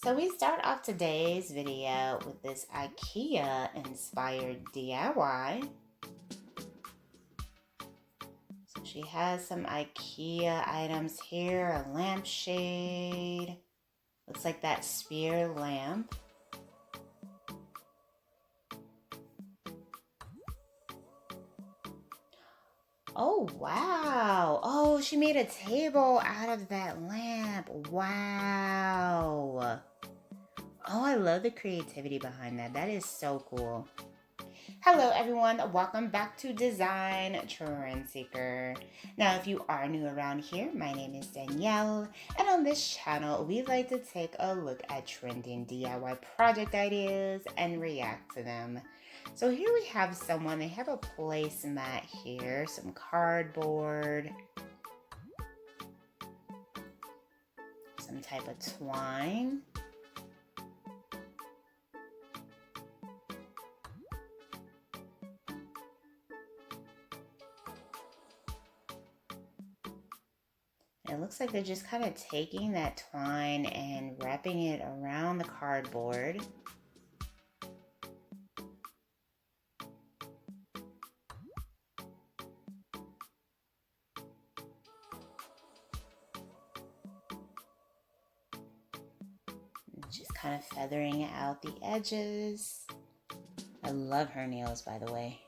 So we start off today's video with this IKEA inspired DIY. So she has some IKEA items here, a lampshade. Looks like that spear lamp. Oh, wow. Oh, she made a table out of that lamp. Wow. Oh, I love the creativity behind that. That is so cool. Hello everyone, welcome back to Design Trend Seeker. Now if you are new around here, my name is Danielle, and on this channel we like to take a look at trending DIY project ideas and react to them. So here we have someone, they have a placemat here, some cardboard, some type of twine. It looks like they're just kind of taking that twine and wrapping it around the cardboard. Just kind of feathering out the edges. I love her nails, by the way.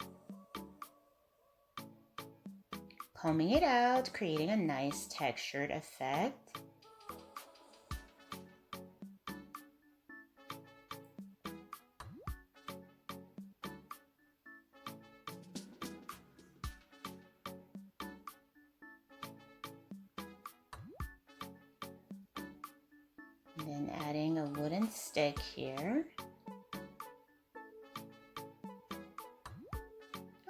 Combing it out, creating a nice textured effect. And then adding a wooden stick here.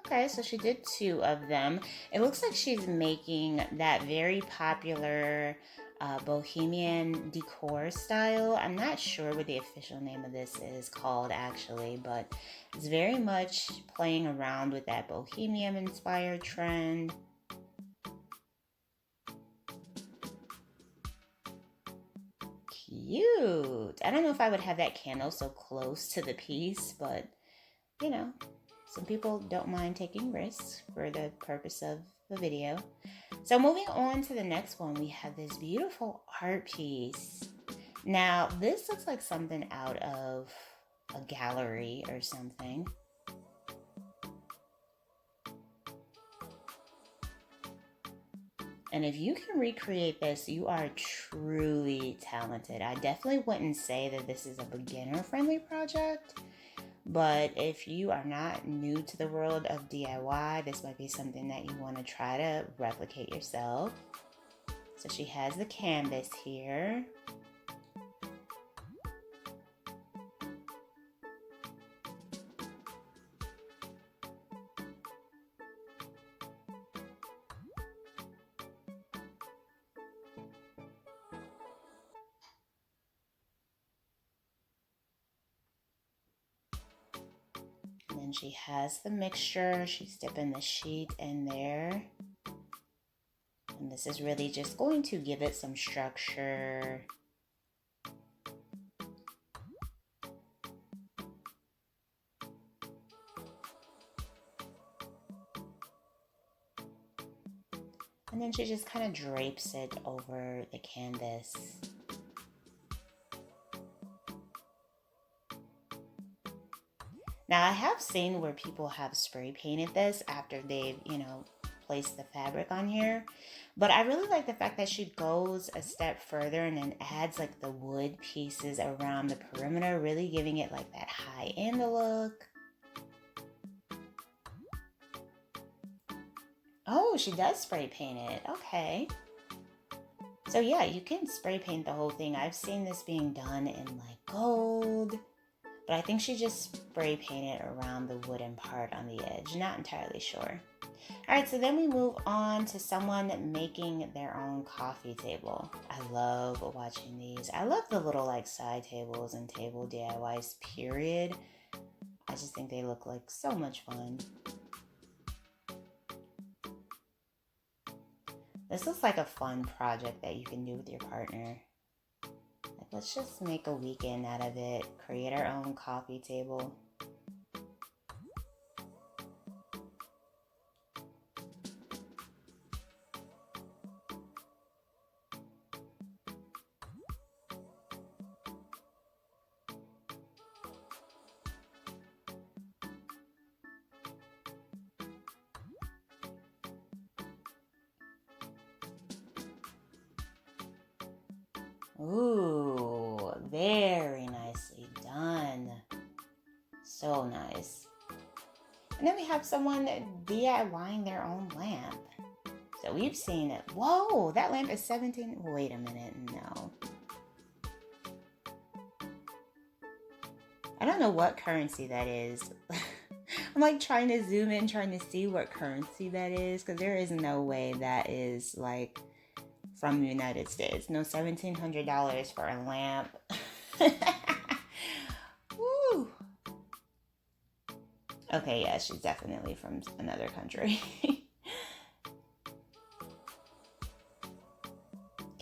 Okay, so she did two of them. It looks like she's making that very popular Bohemian Decor style. I'm not sure what the official name of this is called actually, but it's very much playing around with that Bohemian inspired trend. Cute. I don't know if I would have that candle so close to the piece, but you know, some people don't mind taking risks for the purpose of the video. So moving on to the next one, we have this beautiful art piece. Now, this looks like something out of a gallery or something. And if you can recreate this, you are truly talented. I definitely wouldn't say that this is a beginner-friendly project, but if you are not new to the world of DIY, this might be something that you want to try to replicate yourself. So she has the canvas here. And then she has the mixture. She's dipping the sheet in there. And this is really just going to give it some structure. And then she just kind of drapes it over the canvas. Now I have seen where people have spray painted this after they've, placed the fabric on here. But I really like the fact that she goes a step further and then adds like the wood pieces around the perimeter, really giving it like that high-end look. Oh, she does spray paint it. Okay. So yeah, you can spray paint the whole thing. I've seen this being done in like gold, but I think she just spray painted around the wooden part on the edge. Not entirely sure. All right, so then we move on to someone making their own coffee table. I love watching these. I love the little like side tables and table DIYs, period. I just think they look like so much fun. This looks like a fun project that you can do with your partner. I feel Let's just make a weekend out of it. Create our own coffee table. Ooh, very nicely done. So nice. And then we have someone DIYing their own lamp. So we've seen it. Whoa, that lamp is 17. Wait a minute, no. I don't know what currency that is. I'm like trying to zoom in, trying to see what currency that is, because there is no way that is like from the United States. No $1,700 for a lamp. Woo. Okay, yeah, she's definitely from another country.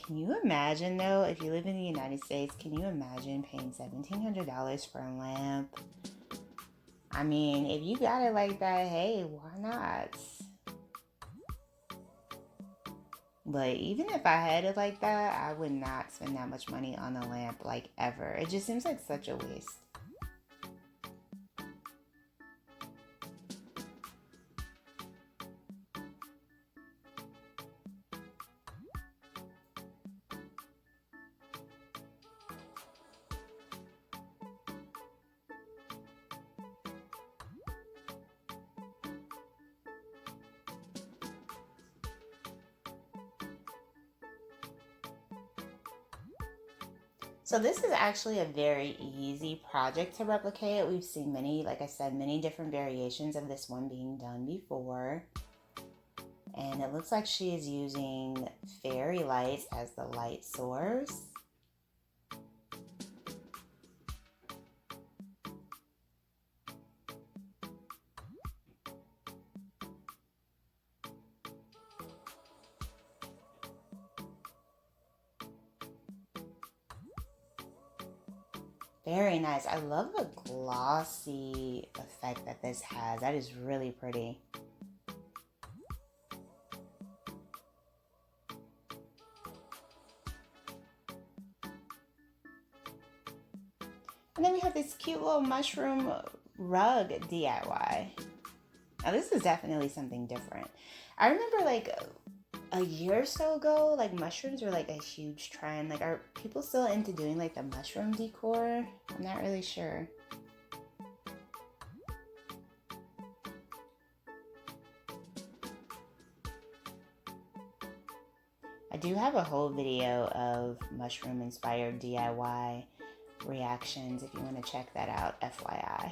Can you imagine though, if you live in the United States, can you imagine paying $1,700 for a lamp? I mean, if you got it like that, hey, why not? But even if I had it like that, I would not spend that much money on a lamp, like, ever. It just seems like such a waste. So this is actually a very easy project to replicate. We've seen many, like I said, many different variations of this one being done before. And it looks like she is using fairy lights as the light source. Very nice. I love the glossy effect that this has. That is really pretty. And then we have this cute little mushroom rug DIY. Now this is definitely something different. I remember like a year or so ago, like mushrooms were like a huge trend. Like, are people still into doing like the mushroom decor? I'm not really sure. I do have a whole video of mushroom inspired DIY reactions if you want to check that out, FYI.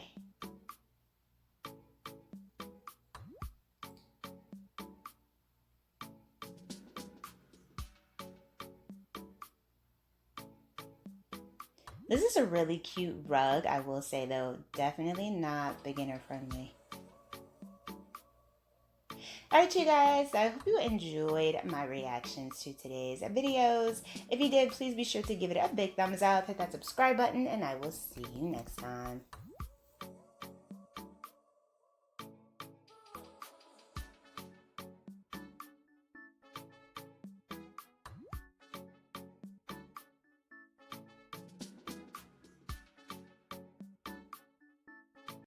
This is a really cute rug, I will say though, definitely not beginner friendly. Alright you guys, I hope you enjoyed my reactions to today's videos. If you did, please be sure to give it a big thumbs up, hit that subscribe button, and I will see you next time.